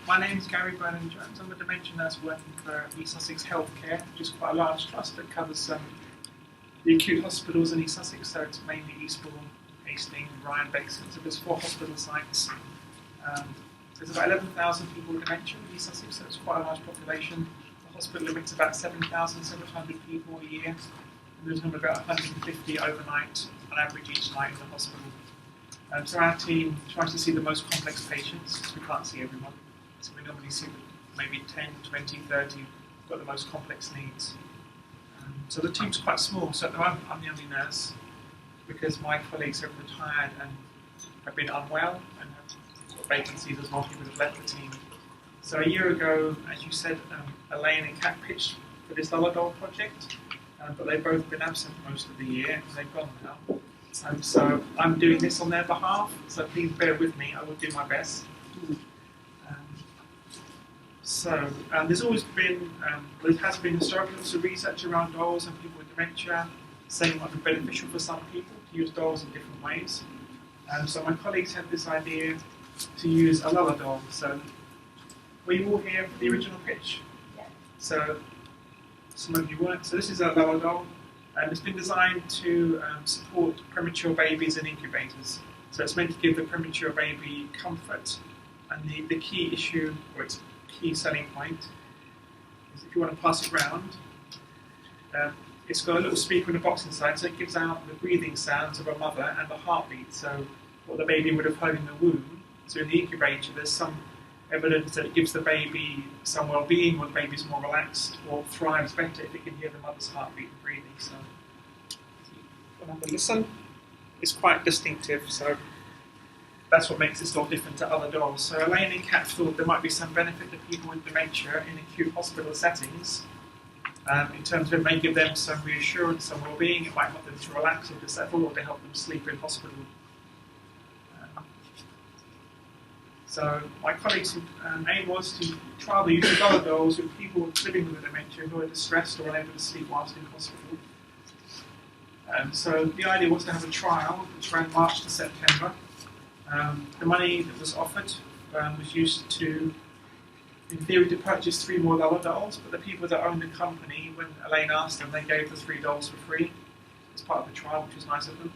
My name is Gary Burnham-Jones. I'm a dementia nurse working for East Sussex Healthcare, which is quite a large trust that covers the acute hospitals in East Sussex, so it's mainly Eastbourne, Hastings, Ryan, Bexon, so there's 4 hospital sites. There's about 11,000 people with dementia in East Sussex, so it's quite a large population. The hospital admits about 7,700 people a year, and there's normally about 150 overnight on average each night in the hospital. So our team tries to see the most complex patients, because we can't see everyone. So we normally see maybe 10, 20, 30 who've got the most complex needs. So the team's quite small, so at the moment I'm the only nurse, because my colleagues have retired and have been unwell and have got vacancies as well, people have left the team. So a year ago, as you said, Elaine and Kat pitched for this Lulla Doll project, but they've both been absent most of the year, and they've gone now. So I'm doing this on their behalf, so please bear with me, I will do my best. There's always been, there has been historically some research around dolls and people with dementia, saying it might be beneficial for some people to use dolls in different ways. So my colleagues had this idea to use a Lulla doll. So were you all here for the original pitch? Yeah. So some of you weren't. So this is a Lulla doll. It's been designed to support premature babies in incubators. So it's meant to give the premature baby comfort. And the key issue, or its key selling point, is if you want to pass it around, it's got a little speaker in the box inside, so it gives out the breathing sounds of a mother and the heartbeat, so what the baby would have heard in the womb. So in the incubator, there's some evidence that it gives the baby some well-being, or the baby's more relaxed, or thrives better if it can hear the mother's heartbeat and breathing. So if you want to listen, it's quite distinctive, so that's what makes this doll different to other dolls. So Elaine and Kat thought there might be some benefit to people with dementia in acute hospital settings, in terms of it may give them some reassurance, some well-being, it might help them to relax or to settle, or to help them sleep in hospital. So my colleagues' aim was to trial the use of Lulla dolls with people living with dementia who are distressed or unable to sleep whilst in hospital. So the idea was to have a trial which ran March to September. The money that was offered was used to, in theory, to purchase 3 more Lulla dolls, but the people that owned the company, when Elaine asked them, they gave the 3 dolls for free as part of the trial, which was nice of them.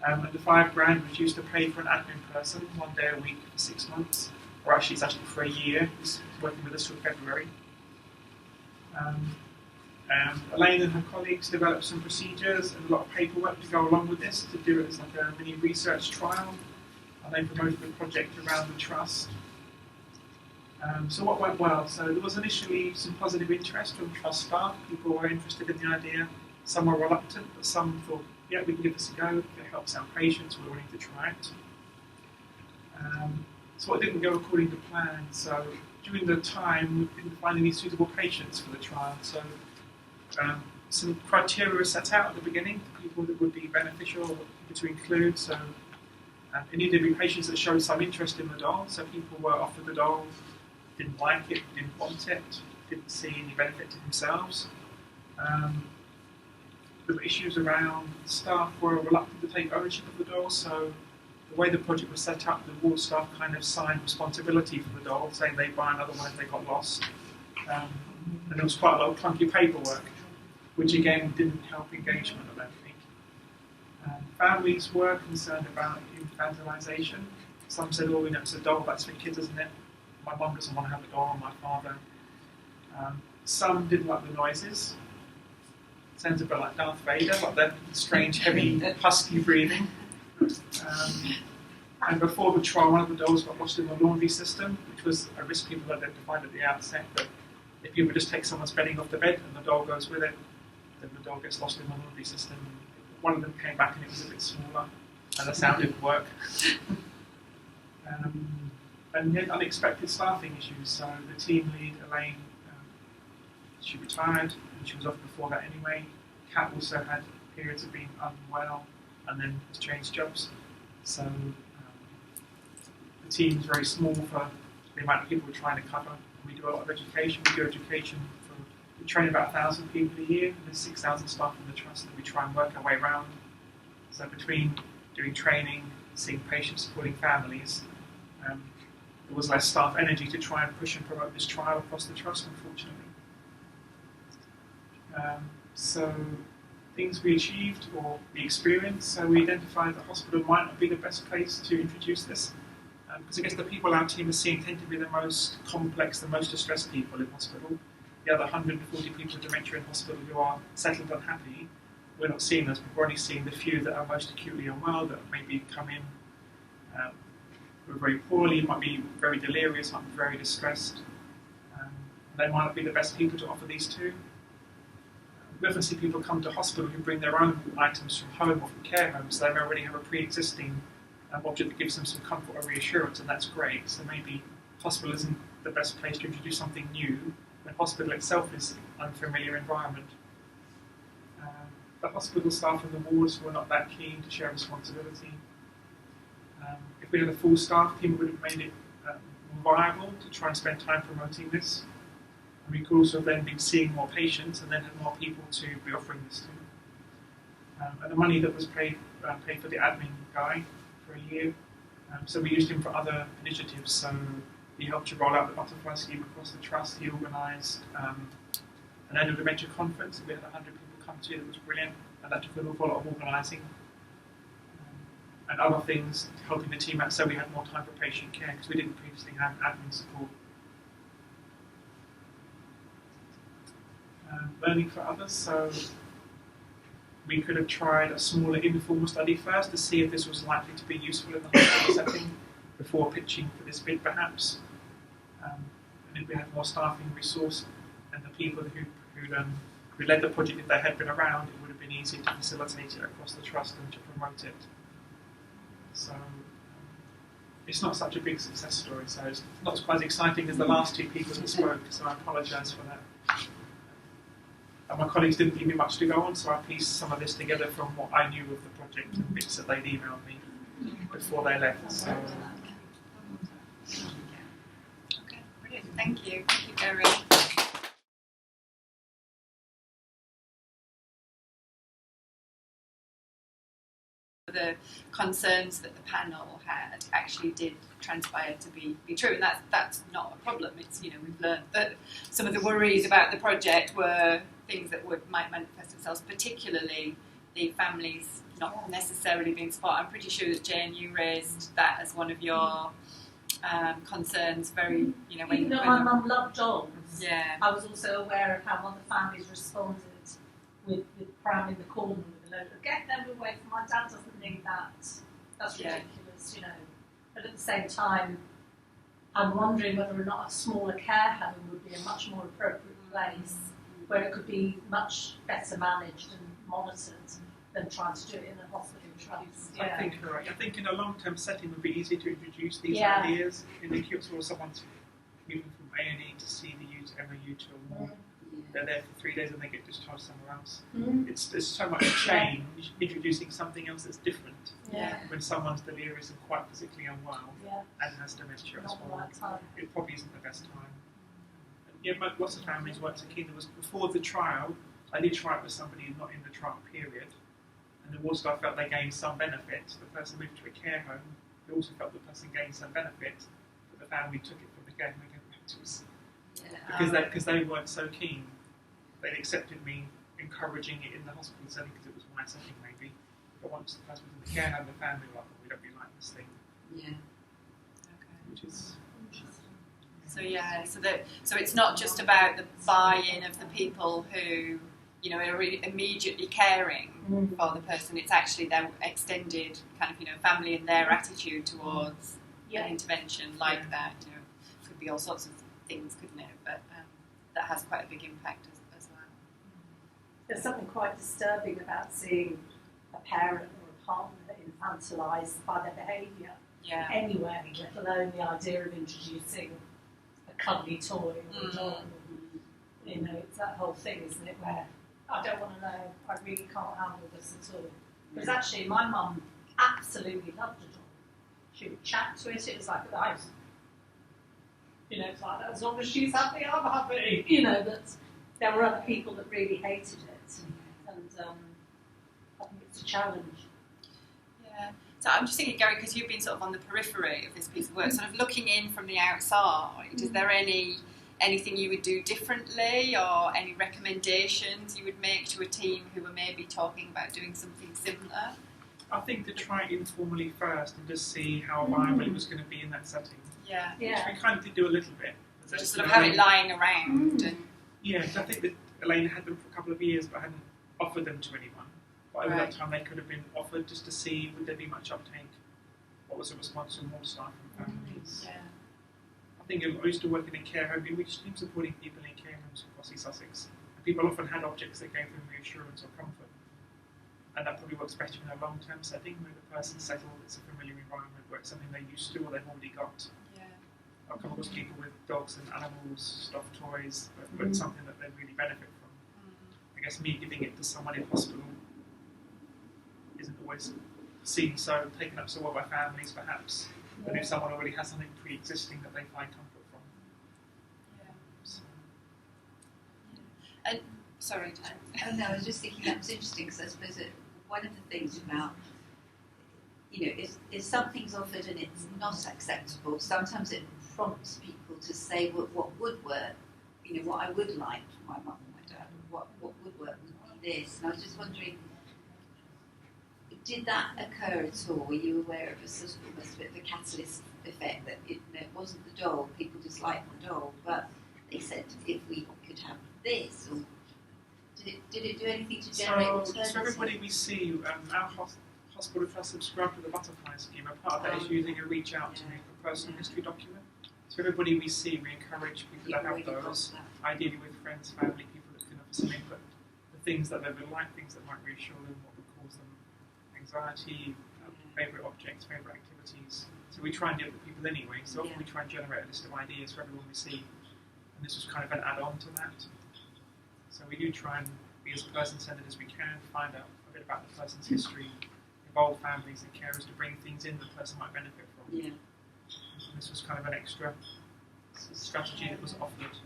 And the £5,000 was used to pay for an admin person 1 day a week for 6 months, or actually it's actually for a year. He's working with us till February. Elaine and her colleagues developed some procedures and a lot of paperwork to go along with this, to do it as like a mini research trial, and they promoted the project around the trust. So what went well? So there was initially some positive interest from trust staff. People were interested in the idea. Some were reluctant, but some thought, yeah, we can give this a go. It helps our patients. We're willing to try it. So it didn't go according to plan. So during the time, we didn't find any suitable patients for the trial. So some criteria were set out at the beginning, people that would be beneficial to include. So it needed to be patients that showed some interest in the doll. So people were offered the doll, didn't like it, didn't want it, didn't see any benefit to themselves. There were issues around staff were reluctant to take ownership of the doll, so the way the project was set up, the ward staff kind of signed responsibility for the doll, saying they'd buy and otherwise they got lost. And there was quite a lot of clunky paperwork, which again didn't help engagement, I don't think. Families were concerned about infantilization. Some said, oh, it's a doll, that's for kids, isn't it? My mum doesn't want to have a doll, and my father. Some didn't like the noises. Sounds a bit like Darth Vader, like that strange, heavy, husky breathing. And before the trial, one of the dolls got lost in the laundry system, which was a risk people identified at the outset, that if you would just take someone's bedding off the bed and the doll goes with it, then the doll gets lost in the laundry system. One of them came back and it was a bit smaller, and the sound didn't work. And yet unexpected staffing issues. So the team lead, Elaine, she retired, and she was off before that anyway. Kat also had periods of being unwell, and then changed jobs. So the team's very small for the amount of people we're trying to cover. We do a lot of education. We do education we train about 1,000 people a year. There's 6,000 staff in the trust that we try and work our way around. So between doing training, seeing patients, supporting families, there was less staff energy to try and push and promote this trial across the trust, unfortunately. So things we achieved or we experienced, so we identified the hospital might not be the best place to introduce this, because I guess the people our team is seeing tend to be the most complex, the most distressed people in hospital. The other 140 people with dementia in hospital who are settled and happy, we're not seeing those. We're only seeing the few that are most acutely unwell, that maybe come in very poorly, might be very delirious, might be very distressed. They might not be the best people to offer these to. We often see people come to hospital who bring their own items from home or from care homes, so they already have a pre-existing object that gives them some comfort or reassurance, and that's great. So maybe hospital isn't the best place to introduce something new when hospital itself is an unfamiliar environment. The hospital staff in the wards were not that keen to share responsibility. If we had a full staff team, it would have made it viable to try and spend time promoting this. And we could also have then been seeing more patients and then have more people to be offering this to. And the money that was paid for the admin guy for a year. So we used him for other initiatives. So he helped to roll out the butterfly scheme across the trust. He organised an annual dementia conference that we had 100 people come to. That was brilliant, and that took an awful lot of organising. And other things, helping the team out so we had more time for patient care, because we didn't previously have admin support. Learning for others, so we could have tried a smaller informal study first to see if this was likely to be useful in the hospital setting before pitching for this bid perhaps. And if we had more staffing resource and the people who led the project, if they had been around, it would have been easier to facilitate it across the trust and to promote it. So it's not such a big success story, so it's not quite as exciting as the last two people that spoke, so I apologise for that. And my colleagues didn't give me much to go on, so I pieced some of this together from what I knew of the project and bits that they'd emailed me before they left. So. Okay, brilliant. Thank you. Thank you, Gary. The concerns that the panel had actually did transpire to be true, and that's not a problem. It's, you know, we've learned that some of the worries about the project were things that might manifest themselves, particularly the families not necessarily being supported. I'm pretty sure that Jane, you raised that as one of your concerns. Very, you know, even though my mum loved dolls, yeah, I was also aware of how other families responded with pram in the corner with a load of get them away from my dad doesn't think that's ridiculous, you know. But at the same time, I'm wondering whether or not a smaller care home would be a much more appropriate place where it could be much better managed and monitored than trying to do it in a hospital trust. Yeah. I think you're right. I think in a long-term setting it would be easier to introduce these ideas. In the acute or someone's moving from A&E to CDU to MOU to a ward. They're there for 3 days and they get discharged somewhere else. There's so much change, introducing something else that's different. When someone's delirious and quite physically unwell and has dementia as well, it probably isn't the best time. Lots of families weren't so keen. There was before the trial, I did try it with somebody not in the trial period, and the ward staff felt they gained some benefit. The person moved to a care home, they also felt the person gained some benefit, but the family took it from the care home and gave it back to us. Because they weren't so keen. They accepted me encouraging it in the hospital setting because it was my setting maybe. But once the person was in the care home, the family were like, we don't really like this thing. Yeah. Okay. Which is interesting. So it's not just about the buy-in of the people who, you know, are immediately caring for the person. It's actually their extended kind of, you know, family and their attitude towards an intervention like that. You know, could be all sorts of things, couldn't it? But that has quite a big impact as well. There's something quite disturbing about seeing a parent or a partner infantilised by their behaviour anyway, let alone the idea of introducing a cuddly toy or a doll. You know, it's that whole thing, isn't it, where I don't want to know, I really can't handle this at all. Because actually my mum absolutely loved a doll. She would chat to it, it was like a nice. You know, it's like, as long as she's happy, I'm happy. You know, but there were other people that really hated it. And I think it's a challenge. Yeah, Yeah. So I'm just thinking, Gary, because you've been sort of on the periphery of this piece of work, sort of looking in from the outside, is there anything you would do differently, or any recommendations you would make to a team who are maybe talking about doing something similar? I think to try it informally first and just see how viable it was going to be in that setting. Yeah. Which we kind of did do a little bit. So just sort of have it lying around. And yeah, I think that Elaine had them for a couple of years but hadn't offered them to anyone. But over that time they could have been offered just to see would there be much uptake, what was the response from more staff and families. Yeah. I think I used to work in a care home, which team supporting people in care homes across East Sussex. And people often had objects that gave them reassurance or comfort. And that probably works better in a long-term setting where the person's settled, it's a familiar environment where it's something they're used to or they've already got. Yeah. I've come across people with dogs and animals, stuffed toys, but it's something that they really benefit from. I guess me giving it to someone in hospital isn't always seen so taken up so well by families, perhaps, than if someone already has something pre-existing that they find comfort from. Yeah. So. And sorry, Dan. Oh no, I was just thinking that was interesting because I suppose that one of the things about, if something's offered and it's not acceptable, sometimes it prompts people to say what would work, what I would like for my mum and my dad, what would work would be this. And I was just wondering, did that occur at all? Were you aware of a sort of almost a bit of a catalyst effect that it wasn't the doll, people just liked the doll, but they said if we could have this, or did it do anything to generate alternatives? So everybody we see, our hospital trust subscribe to the butterfly scheme. A part of that is using a reach out to me for personal history document. So everybody we see, we encourage people to have those, ideally with friends, family, people that can offer some input. The things that they would like, things that might reassure them, what would cause them anxiety, favourite objects, favourite activities. So we try and do it with people anyway. So often we try and generate a list of ideas for everyone we see. And this was kind of an add-on to that. So we do try and be as person-centred as we can, find out a bit about the person's history, involve families and carers to bring things in that the person might benefit from. Yeah. And this was kind of an extra strategy that was offered.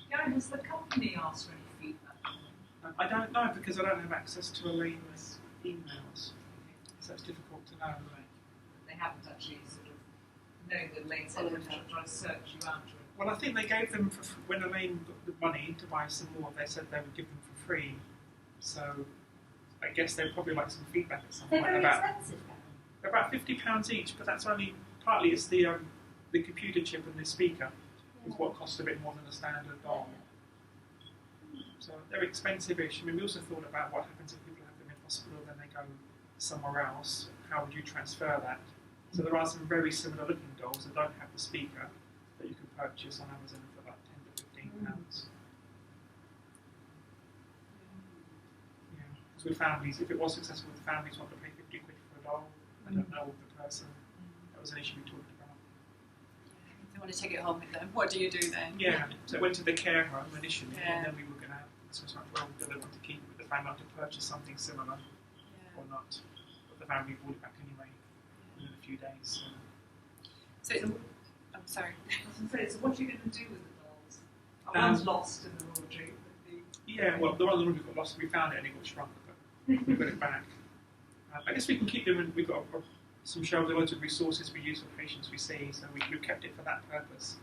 Yeah, has the company asked for any feedback? I don't know because I don't have access to Elaine's emails, so it's difficult to know. They haven't actually sort of known that Elaine said they're trying to search you out. Well, I think they gave them, when Elaine got the money to buy some more, they said they would give them for free. So I guess they'd probably like some feedback at some point. They're very expensive. They're about £50 each, but that's only, partly it's the computer chip and the speaker is what costs a bit more than a standard doll. So they're expensive-ish. I mean, we also thought about what happens if people have them in hospital, then they go somewhere else. How would you transfer that? So there are some very similar looking dolls that don't have the speaker that you can purchase on Amazon for about £10 to £15. Yeah, because with families, if it was successful with families, want to pay £50 for a doll. I don't know the person. That was an issue we talked about. If they want to take it home with them, what do you do then? Yeah, so it went to the care home initially, and then we were going to discuss well, do they want to keep it with the family to purchase something similar or not? But the family bought it back anyway within a few days. So I'm sorry. So what are you going to do with the dolls? One's lost in the laundry. Yeah, well, the one in the room got lost. We found it and it got shrunk, but we got it back. I guess we can keep them, and we've got some shelves, loads of resources we use for patients we see, so we've kept it for that purpose.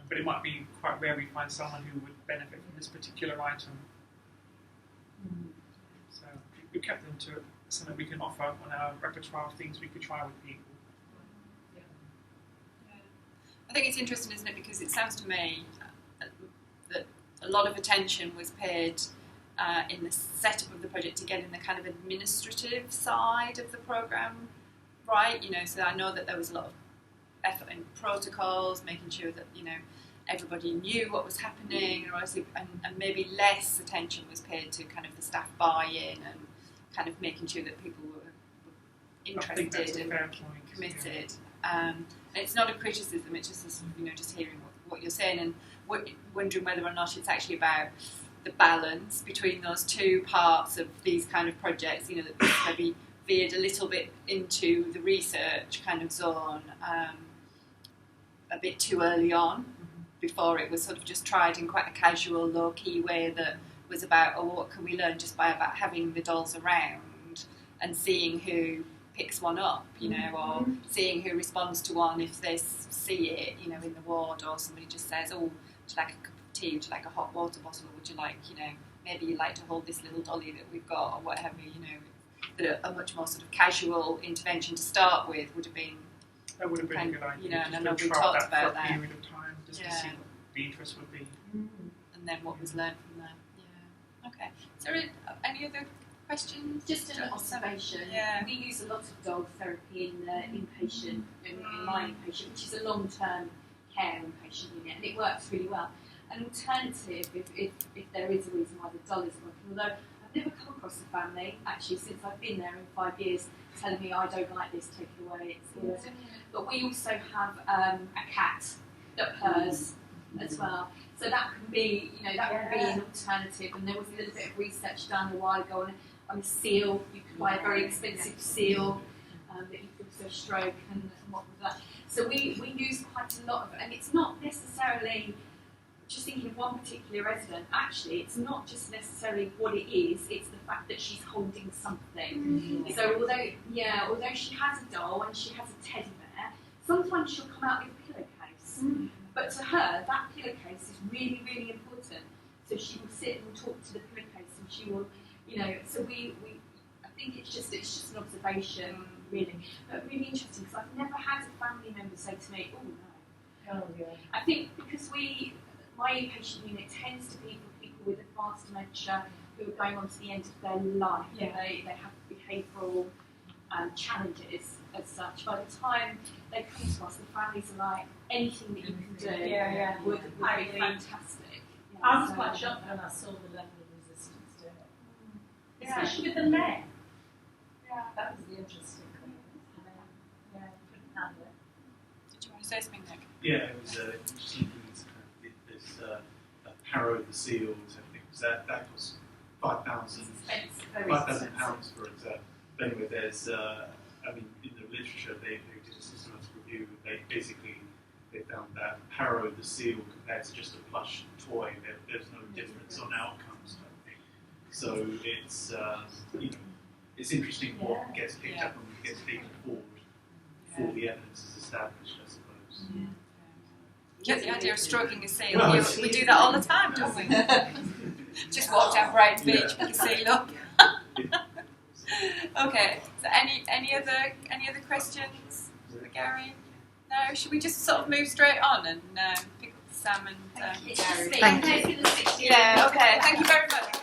But it might be quite rare we find someone who would benefit from this particular item. So we've kept them to something we can offer on our repertoire of things we could try with people. I think it's interesting, isn't it, because it sounds to me that a lot of attention was paid in the setup of the project to getting the kind of administrative side of the programme right, so I know that there was a lot of effort in protocols, making sure that, everybody knew what was happening, and maybe less attention was paid to kind of the staff buy-in and kind of making sure that people were interested and committed. And it's not a criticism, it's just just hearing what you're saying and wondering whether or not it's actually about the balance between those two parts of these kind of projects, that maybe veered a little bit into the research kind of zone a bit too early on, before it was sort of just tried in quite a casual, low-key way that was about, what can we learn just by about having the dolls around, and seeing who picks one up, you know, or seeing who responds to one if they see it, you know, in the ward, or somebody just says, oh, would you like a cup of tea, would you like a hot water bottle, would you like, you know, maybe you like to hold this little dolly that we've got, or whatever, you know. That a much more sort of casual intervention to start with would have been. That would have been a good idea. You know, and I know just we trial talked about for a that. period of time, just to see what the interest would be. And then what was learned from there. Yeah. Okay. Is there any other questions? Just an observation. Yeah. We use a lot of dog therapy in the inpatient, in my inpatient, which is a long-term care inpatient unit, and it works really well. An alternative, if there is a reason why the doll isn't working, although I've never come across a family, actually, since I've been there in 5 years, telling me, I don't like this, take it away, it's good. But we also have a cat that purrs as well. So that can be, you know, that would be an alternative. And there was a little bit of research done a while ago on a seal. You could buy a very expensive seal that you could also stroke and what was that. So we use quite a lot of it, and it's not necessarily just thinking of one particular resident. Actually, it's not just necessarily what it is; it's the fact that she's holding something. So although she has a doll and she has a teddy bear, sometimes she'll come out with a pillowcase. But to her, that pillowcase is really, really important. So she will sit and talk to the pillowcase, and she will, you know. So I think it's just an observation, really, but really interesting, because I've never had a family member say to me, "Oh no." I think because my inpatient unit tends to be for people with advanced dementia who are going on to the end of their life. Yeah. They have behavioural challenges as such. By the time they come to us, the families are like, anything that you can do would be fantastic. Yeah, I was quite shocked when I saw the level of resistance to it. Especially with the men. Yeah. That was the interesting thing. Couldn't handle it. Did you want to say something, Nick? Yeah, it was interesting. Harrow the seals, everything. That cost £5,000 for it. But anyway, there's, I mean, in the literature, they did a systematic review. They found that Harrow the seal compared to just a plush toy, there's no difference on outcomes. I think. So it's, you know, it's interesting what gets picked up and what gets taken forward before the evidence is established, I suppose. Yeah. Get the idea of stroking a seal. Well, we do that all the time, don't we? Just walk down Brighton Beach, pick a seal up. Okay. So any other questions for Gary? No. Should we just sort of move straight on and pick up Sam and Gary? Thank you. Yeah. Okay. Thank you very much.